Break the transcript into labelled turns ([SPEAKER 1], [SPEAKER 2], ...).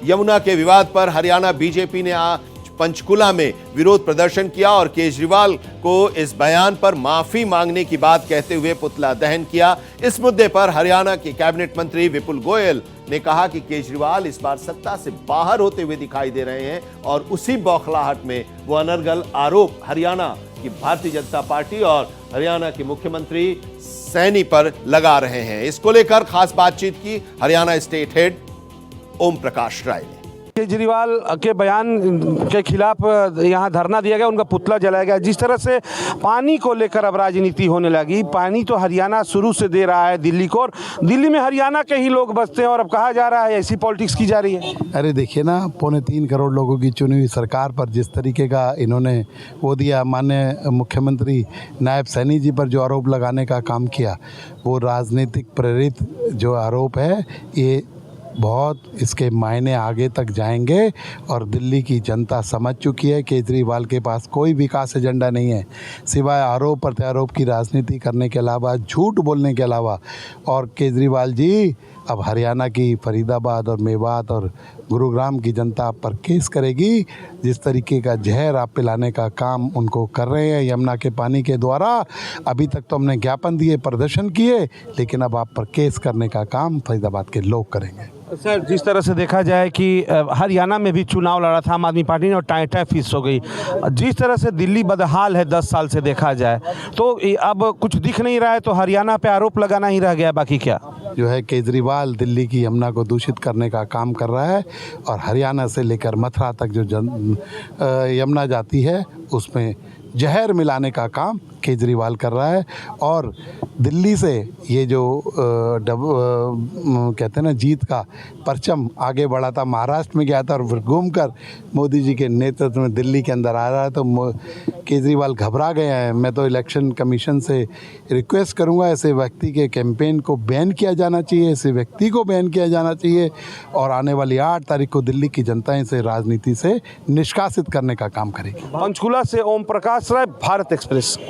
[SPEAKER 1] यमुना के विवाद पर हरियाणा बीजेपी ने आज पंचकुला में विरोध प्रदर्शन किया और केजरीवाल को इस बयान पर माफी मांगने की बात कहते हुए पुतला दहन किया। इस मुद्दे पर हरियाणा के कैबिनेट मंत्री विपुल गोयल ने कहा कि केजरीवाल इस बार सत्ता से बाहर होते हुए दिखाई दे रहे हैं और उसी बौखलाहट में वो अनर्गल आरोप हरियाणा की भारतीय जनता पार्टी और हरियाणा के मुख्यमंत्री सैनी पर लगा रहे हैं। इसको लेकर खास बातचीत की हरियाणा स्टेट हेड ओम प्रकाश राय ने।
[SPEAKER 2] केजरीवाल के बयान के खिलाफ यहाँ धरना दिया गया, उनका पुतला जलाया गया। जिस तरह से पानी को लेकर अब राजनीति होने लगी, पानी तो हरियाणा शुरू से दे रहा है दिल्ली को, और दिल्ली में हरियाणा के ही लोग बसते हैं और अब कहा जा रहा है ऐसी पॉलिटिक्स की जा रही है।
[SPEAKER 3] अरे देखिए ना, 3.25 करोड़ लोगों की चुनी हुई सरकार पर जिस तरीके का इन्होंने वो दिया, माननीय मुख्यमंत्री नायब सैनी जी पर जो आरोप लगाने का काम किया, वो राजनीतिक प्रेरित जो आरोप है, ये बहुत इसके मायने आगे तक जाएंगे। और दिल्ली की जनता समझ चुकी है केजरीवाल के पास कोई विकास एजेंडा नहीं है, सिवाय आरोप प्रत्यारोप की राजनीति करने के अलावा, झूठ बोलने के अलावा। और केजरीवाल जी अब हरियाणा की फरीदाबाद और मेवात और गुरुग्राम की जनता आप पर केस करेगी। जिस तरीके का जहर आप पिलाने का काम उनको कर रहे हैं यमुना के पानी के द्वारा, अभी तक तो हमने ज्ञापन दिए, प्रदर्शन किए, लेकिन अब आप पर केस करने का काम फरीदाबाद के लोग करेंगे।
[SPEAKER 2] सर, जिस तरह से देखा जाए कि हरियाणा में भी चुनाव लड़ा था आम आदमी पार्टी ने और टाई फिक्स हो गई, जिस तरह से दिल्ली बदहाल है 10 साल से देखा जाए, तो अब कुछ दिख नहीं रहा है, तो हरियाणा पे आरोप लगाना ही रह गया, बाकी क्या
[SPEAKER 3] जो है केजरीवाल दिल्ली की यमुना को दूषित करने का काम कर रहा है और हरियाणा से लेकर मथुरा तक जो यमुना जाती है उसमें जहर मिलाने का काम केजरीवाल कर रहा है। और दिल्ली से ये जो कहते हैं ना, जीत का परचम आगे बढ़ा था, महाराष्ट्र में गया था और फिर घूमकर मोदी जी के नेतृत्व में दिल्ली के अंदर आ रहा है, तो केजरीवाल घबरा गए हैं। मैं तो इलेक्शन कमीशन से रिक्वेस्ट करूंगा, ऐसे व्यक्ति के कैंपेन को बैन किया जाना चाहिए, ऐसे व्यक्ति को बैन किया जाना चाहिए और आने वाली 8 तारीख को दिल्ली की जनता इसे राजनीति से निष्कासित करने का काम करेगी।
[SPEAKER 2] पंचकुला से ओम प्रकाश राय, भारत एक्सप्रेस।